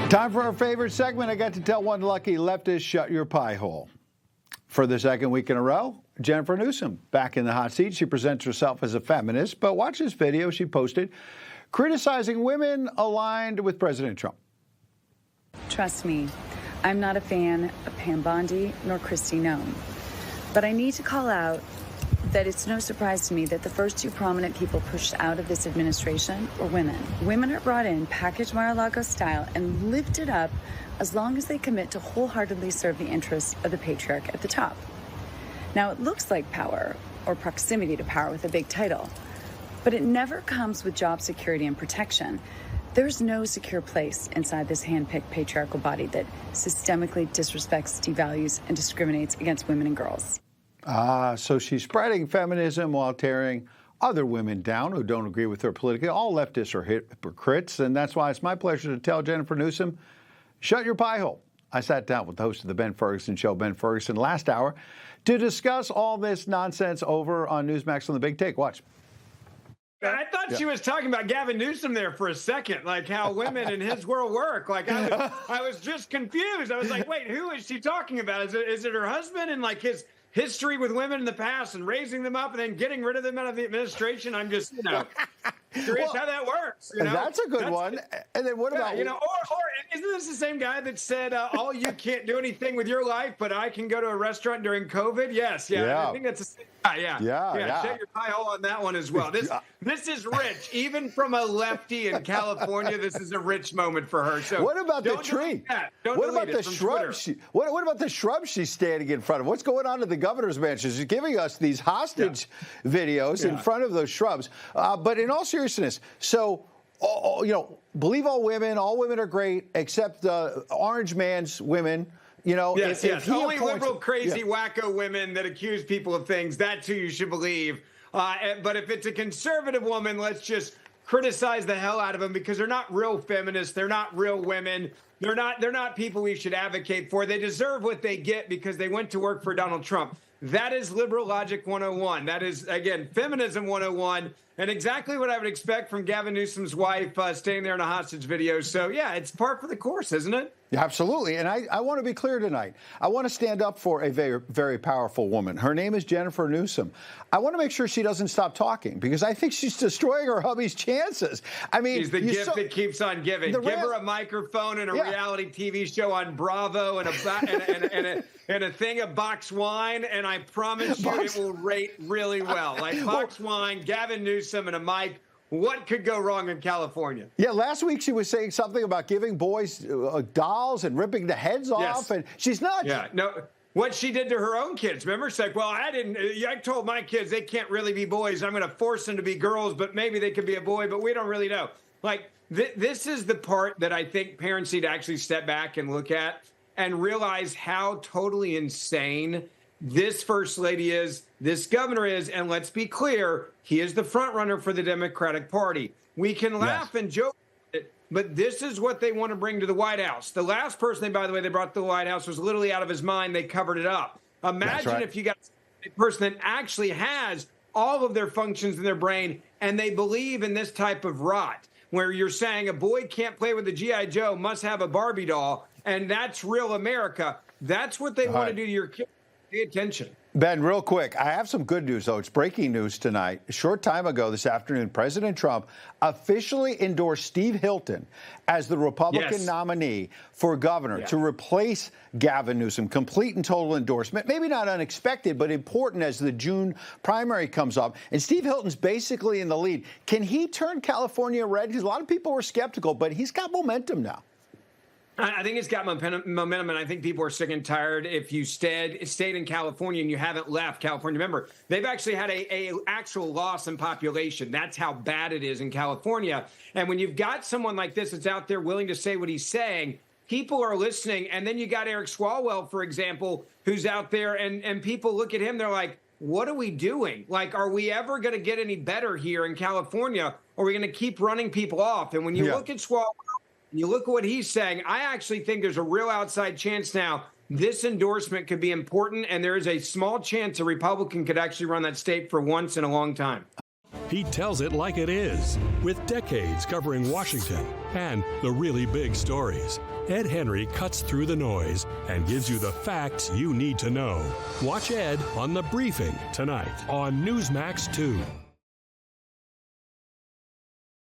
Time for our favorite segment. I got to tell one lucky leftist, shut your pie hole. For the second week in a row, Jennifer Newsom back in the hot seat. She presents herself as a feminist, but watch this video she posted criticizing women aligned with President Trump. Trust me, I'm not a fan of Pam Bondi nor Kristi Noem. But I need to call out that it's no surprise to me that the first two prominent people pushed out of this administration were women. Women are brought in, packaged Mar-a-Lago style, and lifted up as long as they commit to wholeheartedly serve the interests of the patriarch at the top. Now, it looks like power, or proximity to power with a big title, but it never comes with job security and protection. There's no secure place inside this hand-picked patriarchal body that systemically disrespects, devalues, and discriminates against women and girls. So she's spreading feminism while tearing other women down who don't agree with her politically. All leftists are hypocrites, and that's why it's my pleasure to tell Jennifer Newsom, shut your pie hole. I sat down with the host of the Ben Ferguson Show, Ben Ferguson, last hour to discuss all this nonsense over on Newsmax on the Big Take. Watch. I thought she was talking about Gavin Newsom there for a second, like how women in his world work. Like I was just confused. I was like, wait, who is she talking about? Is it her husband and like his history with women in the past and raising them up and then getting rid of them out of the administration? I'm just, curious how that works. That's a good one. And then what about, or isn't this the same guy that said, "Oh, you can't do anything with your life, but I can go to a restaurant during COVID"? Yes, I think that's the same guy. Yeah. Shut your pie hole on that one as well. This is rich, even from a lefty in California. This is a rich moment for her. So what about the tree? What about the shrub? What about the shrub she's standing in front of? What's going on at the governor's mansion? She's giving us these hostage videos in front of those shrubs. But in all seriousness, so. Believe all women are great, except the orange man's women. Yes. Only liberal, crazy, wacko women that accuse people of things. That's who you should believe. But if it's a conservative woman, let's just criticize the hell out of them because they're not real feminists. They're not real women. They're not people we should advocate for. They deserve what they get because they went to work for Donald Trump. That is liberal logic 101. That is, again, feminism 101. And exactly what I would expect from Gavin Newsom's wife staying there in a hostage video. So, it's par for the course, isn't it? Yeah, absolutely. And I want to be clear tonight. I want to stand up for a very, very powerful woman. Her name is Jennifer Newsom. I want to make sure she doesn't stop talking because I think she's destroying her hubby's chances. I mean, she's the gift that keeps on giving. Give her a microphone and a reality TV show on Bravo and a thing of box wine, and I promise you it will rate really well. Like box wine, Gavin Newsom, and a mic. What could go wrong in California? Yeah, last week she was saying something about giving boys dolls and ripping the heads off, and she's not. Yeah, no. What she did to her own kids. Remember, she's like, well, I told my kids they can't really be boys. I'm going to force them to be girls, but maybe they could be a boy, but we don't really know. Like, this is the part that I think parents need to actually step back and look at and realize how totally insane this first lady is, this governor is, and let's be clear, he is the front runner for the Democratic Party. We can laugh and joke, but this is what they want to bring to the White House. The last person, by the way, they brought to the White House was literally out of his mind. They covered it up. Imagine if you got a person that actually has all of their functions in their brain and they believe in this type of rot, where you're saying a boy can't play with a G.I. Joe, must have a Barbie doll, and that's real America. That's what they want to do to your kids. Pay attention. Ben, real quick, I have some good news, though. It's breaking news tonight. A short time ago this afternoon, President Trump officially endorsed Steve Hilton as the Republican nominee for governor to replace Gavin Newsom. Complete and total endorsement. Maybe not unexpected, but important as the June primary comes up. And Steve Hilton's basically in the lead. Can he turn California red? Because a lot of people were skeptical, but he's got momentum now. I think it's got momentum, and I think people are sick and tired. If you stayed in California and you haven't left California, remember, they've actually had a actual loss in population. That's how bad it is in California. And when you've got someone like this that's out there willing to say what he's saying, people are listening. And then you got Eric Swalwell, for example, who's out there, and people look at him, they're like, what are we doing? Like, are we ever going to get any better here in California? Or are we going to keep running people off? And when you look at Swalwell, you look at what he's saying, I actually think there's a real outside chance now this endorsement could be important, and there is a small chance a Republican could actually run that state for once in a long time. He tells it like it is. With decades covering Washington and the really big stories, Ed Henry cuts through the noise and gives you the facts you need to know. Watch Ed on The Briefing tonight on Newsmax 2.